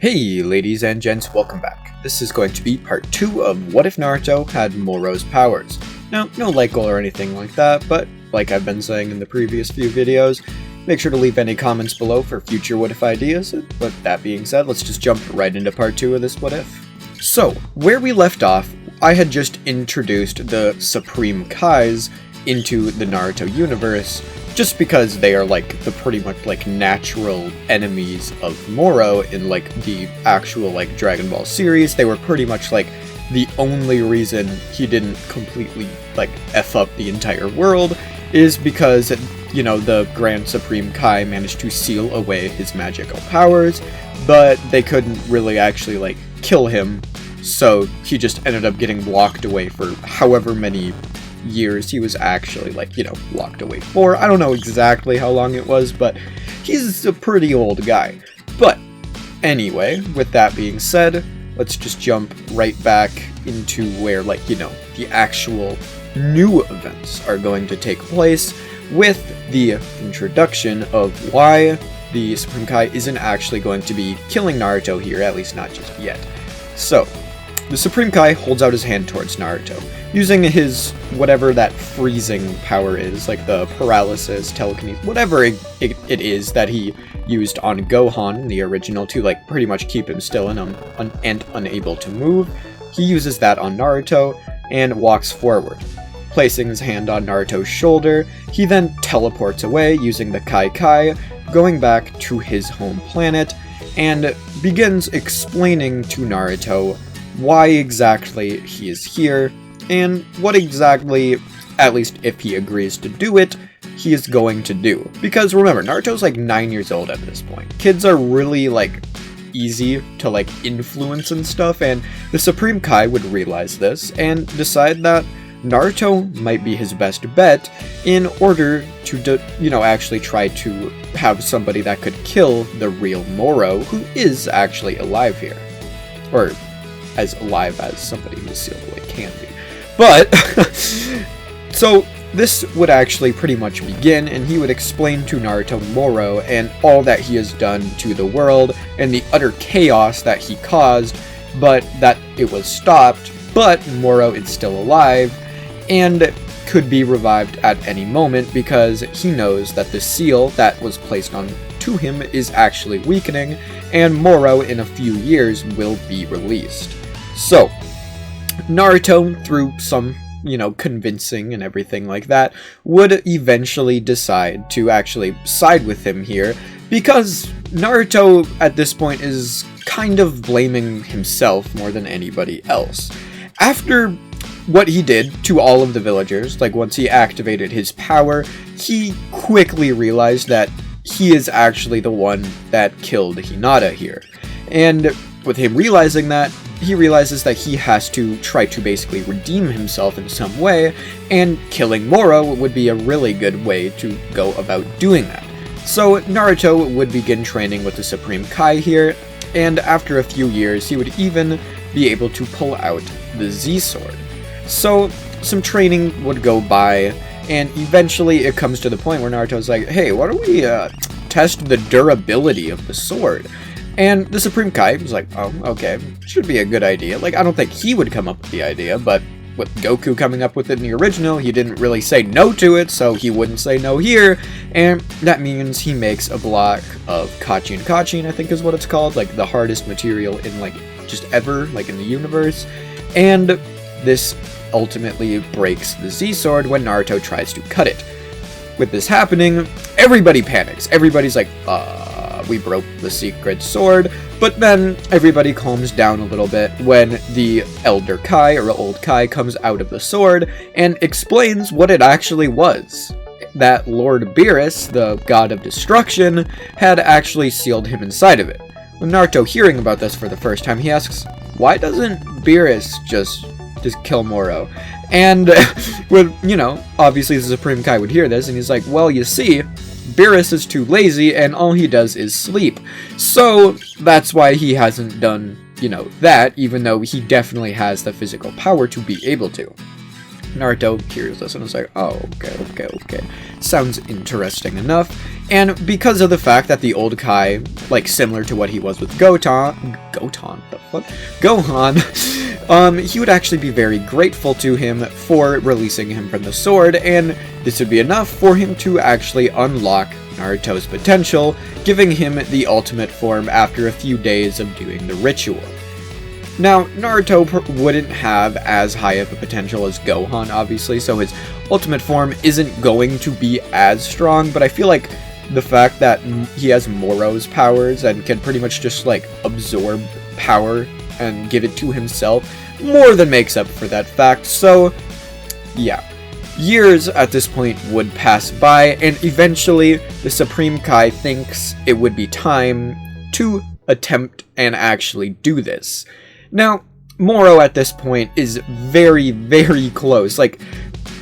Hey ladies and gents, welcome back. This is going to be part 2 of What If Naruto Had Moros powers. Now, no like goal or anything like that, but like I've been saying in the previous few videos, make sure to leave any comments below for future what if ideas. But that being said, let's just jump right into part 2 of this what if. So, where we left off, I had just introduced the Supreme Kais into the Naruto universe, just because they are like the pretty much like natural enemies of Moro in like the actual like Dragon Ball series. They were pretty much like the only reason he didn't completely like F up the entire world is because, you know, the Grand Supreme Kai managed to seal away his magical powers, but they couldn't really actually like kill him, so he just ended up getting locked away for however many years he was actually like, you know, locked away for. I don't know exactly how long it was, but he's a pretty old guy. But anyway, with that being said, let's just jump right back into where, like, you know, the actual new events are going to take place with the introduction of why the Supreme Kai isn't actually going to be killing Naruto here, at least not just yet. So, the Supreme Kai holds out his hand towards Naruto, using his whatever that freezing power is, like the paralysis, telekinesis, whatever it is that he used on Gohan in the original to like pretty much keep him still and unable to move. He uses that on Naruto and walks forward. Placing his hand on Naruto's shoulder, he then teleports away using the Kai, going back to his home planet, and begins explaining to Naruto why exactly he is here, and what exactly, at least if he agrees to do it, he is going to do. Because remember, Naruto's like 9 years old at this point. Kids are really like easy to like influence and stuff, and the Supreme Kai would realize this and decide that Naruto might be his best bet in order to, you know, actually try to have somebody that could kill the real Moro, who is actually alive here. Or as alive as somebody who's sealed away can be. But, so this would actually pretty much begin, and he would explain to Naruto Moro and all that he has done to the world, and the utter chaos that he caused, but that it was stopped, but Moro is still alive, and could be revived at any moment because he knows that the seal that was placed on to him is actually weakening, and Moro in a few years will be released. So, Naruto, through some, you know, convincing and everything like that, would eventually decide to actually side with him here, because Naruto at this point is kind of blaming himself more than anybody else. After what he did to all of the villagers, like once he activated his power, he quickly realized that he is actually the one that killed Hinata here. And with him realizing that, he realizes that he has to try to basically redeem himself in some way, and killing Moro would be a really good way to go about doing that. So Naruto would begin training with the Supreme Kai here, and after a few years he would even be able to pull out the Z-Sword. So some training would go by, and eventually it comes to the point where Naruto's like, hey, why don't we test the durability of the sword? And the Supreme Kai was like, oh, okay, should be a good idea. Like, I don't think he would come up with the idea, but with Goku coming up with it in the original, he didn't really say no to it, so he wouldn't say no here, and that means he makes a block of Kachin, I think is what it's called, like the hardest material in like just ever, like in the universe, and this ultimately breaks the Z-Sword when Naruto tries to cut it. With this happening, everybody panics. Everybody's like, we broke the secret sword, but then everybody calms down a little bit when the Elder Kai, or Old Kai, comes out of the sword and explains what it actually was. That Lord Beerus, the god of destruction, had actually sealed him inside of it. When Naruto hearing about this for the first time, he asks, why doesn't Beerus just kill Moro? And, with, you know, obviously the Supreme Kai would hear this, and he's like, well, you see, Beerus is too lazy, and all he does is sleep. So, that's why he hasn't done, you know, that, even though he definitely has the physical power to be able to. Naruto hears this and is like, oh, okay. Sounds interesting enough. And because of the fact that the old Kai, like similar to what he was with Gohan, he would actually be very grateful to him for releasing him from the sword, and this would be enough for him to actually unlock Naruto's potential, giving him the ultimate form after a few days of doing the ritual. Now, Naruto wouldn't have as high of a potential as Gohan, obviously, so his ultimate form isn't going to be as strong, but I feel like the fact that he has Moros powers and can pretty much just, like, absorb power and give it to himself more than makes up for that fact, so, yeah. Years at this point would pass by, and eventually the Supreme Kai thinks it would be time to attempt and actually do this. Now, Moro at this point is very, very close. Like,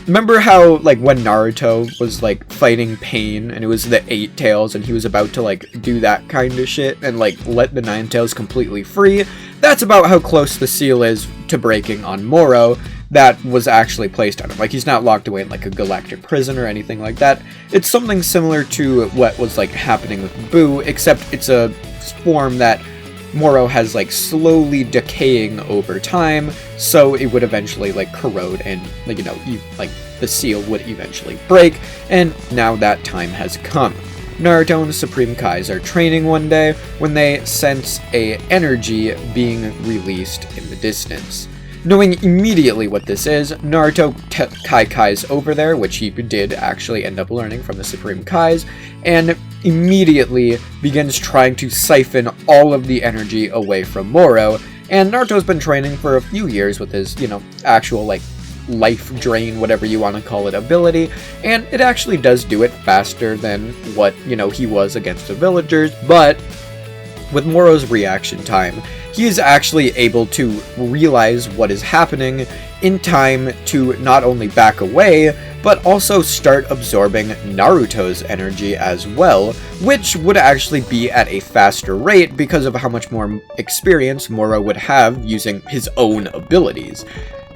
remember how, like, when Naruto was, like, fighting Pain, and it was the 8 Tails, and he was about to, like, do that kind of shit, and, like, let the 9 Tails completely free? That's about how close the seal is to breaking on Moro that was actually placed on him. Like, he's not locked away in, like, a galactic prison or anything like that. It's something similar to what was, like, happening with Boo, except it's a form that Moro has, like, slowly decaying over time, so it would eventually, like, corrode and, like, you know, like, the seal would eventually break, and now that time has come. Naruto and the Supreme Kais are training one day when they sense a energy being released in the distance. Knowing immediately what this is, Naruto Kais over there, which he did actually end up learning from the Supreme Kais, and immediately begins trying to siphon all of the energy away from Moro. And Naruto's been training for a few years with his, you know, actual, like, life drain, whatever you want to call it, ability, and it actually does do it faster than what, you know, he was against the villagers, but with Moro's reaction time, he is actually able to realize what is happening in time to not only back away, but also start absorbing Naruto's energy as well, which would actually be at a faster rate because of how much more experience Moro would have using his own abilities.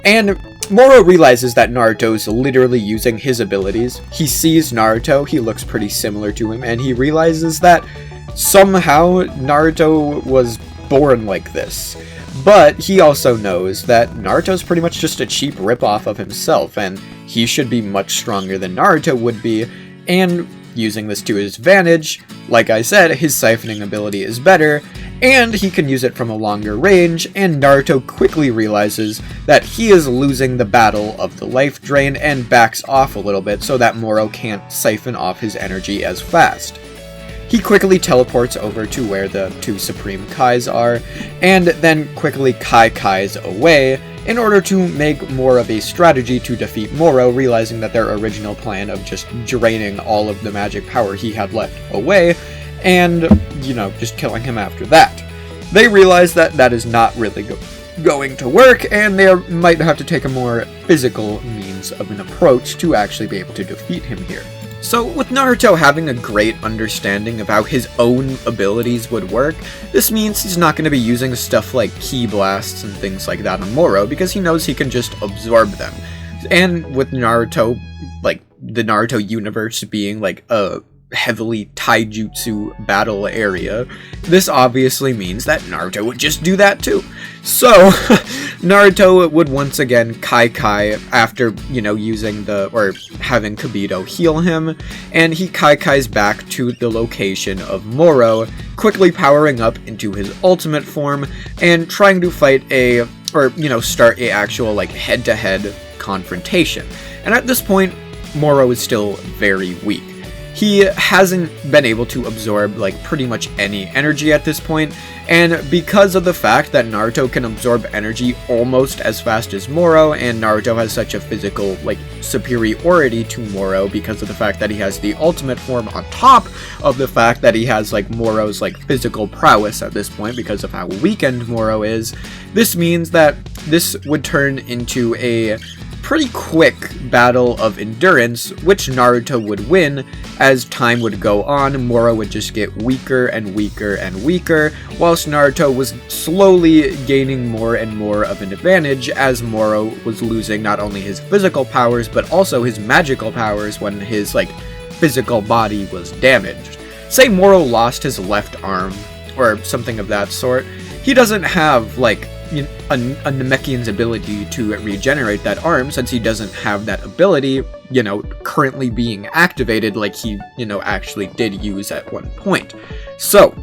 And Moro realizes that Naruto's literally using his abilities. He sees Naruto, he looks pretty similar to him, and he realizes that somehow Naruto was born like this. But he also knows that Naruto's pretty much just a cheap ripoff of himself, and he should be much stronger than Naruto would be, and using this to his advantage, like I said, his siphoning ability is better, and he can use it from a longer range, and Naruto quickly realizes that he is losing the battle of the life drain and backs off a little bit so that Moro can't siphon off his energy as fast. He quickly teleports over to where the two Supreme Kais are, and then quickly Kais away in order to make more of a strategy to defeat Moro, realizing that their original plan of just draining all of the magic power he had left away, and, you know, just killing him after that. They realize that that is not really going to work, and they might have to take a more physical means of an approach to actually be able to defeat him here. So, with Naruto having a great understanding of how his own abilities would work, this means he's not going to be using stuff like ki blasts and things like that on Moro, because he knows he can just absorb them. And with Naruto, like, the Naruto universe being, like, a heavily taijutsu battle area, this obviously means that Naruto would just do that too. So, Naruto would once again Kai after, you know, using or having Kibito heal him, and he Kai's back to the location of Moro, quickly powering up into his ultimate form, and trying to fight start a actual, like, head-to-head confrontation. And at this point, Moro is still very weak. He hasn't been able to absorb, like, pretty much any energy at this point, and because of the fact that Naruto can absorb energy almost as fast as Moro, and Naruto has such a physical, like, superiority to Moro because of the fact that he has the ultimate form on top of the fact that he has, like, Moro's, like, physical prowess at this point because of how weakened Moro is, this means that this would turn into a pretty quick battle of endurance, which Naruto would win. As time would go on, Moro would just get weaker and weaker and weaker, whilst Naruto was slowly gaining more and more of an advantage as Moro was losing not only his physical powers, but also his magical powers when his, physical body was damaged. Say Moro lost his left arm, or something of that sort, he doesn't have, a Namekian's ability to regenerate that arm, since he doesn't have that ability, currently being activated like he, actually did use at one point. So,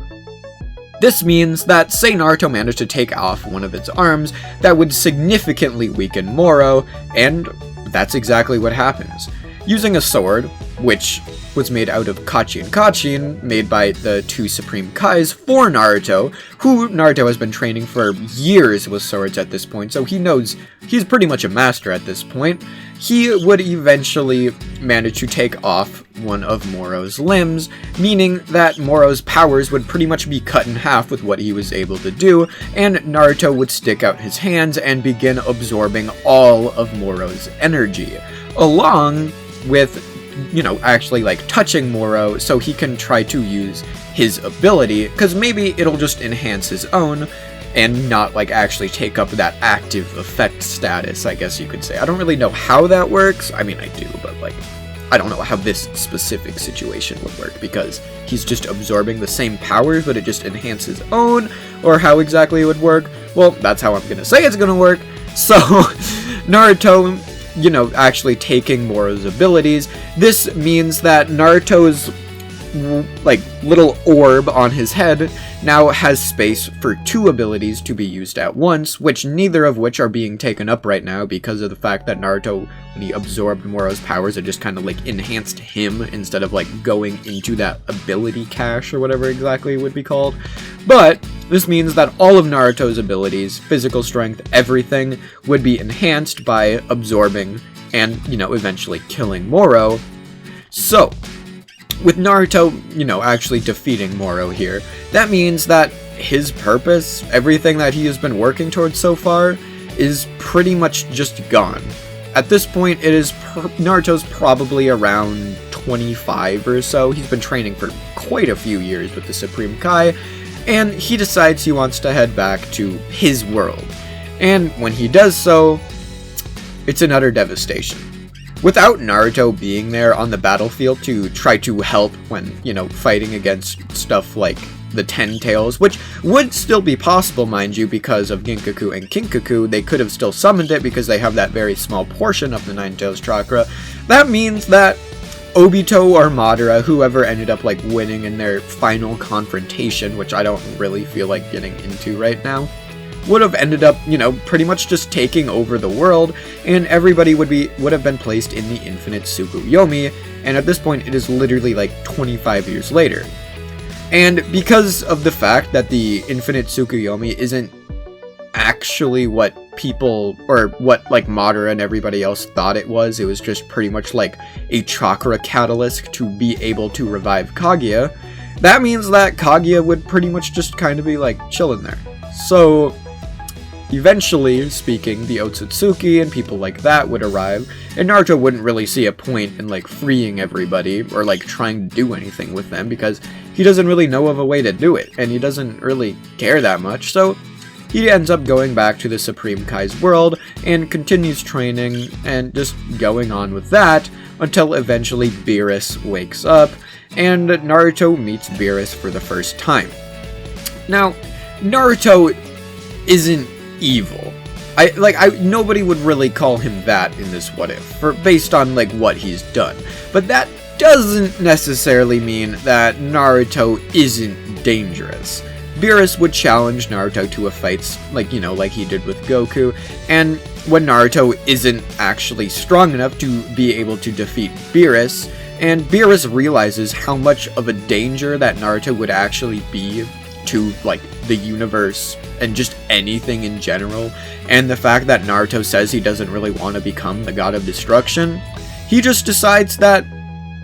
this means that, say Naruto managed to take off one of its arms, that would significantly weaken Moro, and that's exactly what happens. Using a sword, which was made out of Kachin, made by the two Supreme Kais for Naruto, who Naruto has been training for years with swords at this point, so he knows he's pretty much a master at this point. He would eventually manage to take off one of Moro's limbs, meaning that Moro's powers would pretty much be cut in half with what he was able to do, and Naruto would stick out his hands and begin absorbing all of Moro's energy, along with actually touching Moro so he can try to use his ability, because maybe it'll just enhance his own and not actually take up that active effect status, I guess you could say. I don't really know how that works. I mean, I do, but I don't know how this specific situation would work, because he's just absorbing the same powers, but it just enhances his own, or how exactly it would work. Well, that's how I'm gonna say it's gonna work. So, Naruto, actually taking Moro's abilities. This means that Naruto's, little orb on his head now has space for two abilities to be used at once, which neither of which are being taken up right now because of the fact that Naruto, when he absorbed Moro's powers, it just kind of, enhanced him instead of, going into that ability cache or whatever exactly it would be called. But this means that all of Naruto's abilities, physical strength, everything, would be enhanced by absorbing and, eventually killing Moro. So, with Naruto, actually defeating Moro here, that means that his purpose, everything that he has been working towards so far, is pretty much just gone. At this point, Naruto's probably around 25 or so. He's been training for quite a few years with the Supreme Kai, and he decides he wants to head back to his world. And when he does so, it's an utter devastation. Without Naruto being there on the battlefield to try to help when, fighting against stuff like the Ten Tails, which would still be possible, mind you, because of Ginkaku and Kinkaku, they could have still summoned it because they have that very small portion of the Nine Tails chakra. That means that Obito or Madara, whoever ended up winning in their final confrontation, which I don't really feel like getting into right now, would have ended up, pretty much just taking over the world, and everybody would have been placed in the Infinite Tsukuyomi, and at this point it is literally 25 years later. And because of the fact that the Infinite Tsukuyomi isn't actually what people, or what Madara and everybody else thought it was just pretty much a chakra catalyst to be able to revive Kaguya, that means that Kaguya would pretty much just kind of be chilling there. So, eventually speaking, the Otsutsuki and people like that would arrive, and Naruto wouldn't really see a point in freeing everybody or trying to do anything with them, because he doesn't really know of a way to do it, and he doesn't really care that much, so he ends up going back to the Supreme Kai's world and continues training and just going on with that until eventually Beerus wakes up and Naruto meets Beerus for the first time. Now, Naruto isn't evil. Nobody would really call him that in this What If, based on what he's done. But that doesn't necessarily mean that Naruto isn't dangerous. Beerus would challenge Naruto to a fight, like he did with Goku, and when Naruto isn't actually strong enough to be able to defeat Beerus, and Beerus realizes how much of a danger that Naruto would actually be to, the universe and just anything in general, and the fact that Naruto says he doesn't really want to become the God of Destruction, he just decides that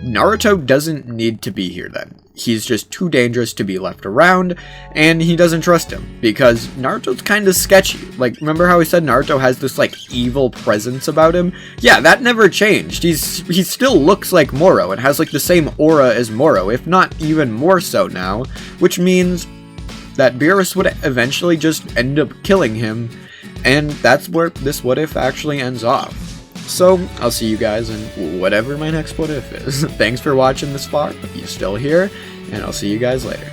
Naruto doesn't need to be here then. he's just too dangerous to be left around, and he doesn't trust him, because Naruto's kind of sketchy. Like, remember how he said Naruto has this, like, evil presence about him? Yeah, that never changed. He still looks like Moro, and has, like, the same aura as Moro, if not even more so now, which means that Beerus would eventually just end up killing him, and that's where this what if actually ends off. So, I'll see you guys in whatever my next what if is. Thanks for watching this far, if you're still here, and I'll see you guys later.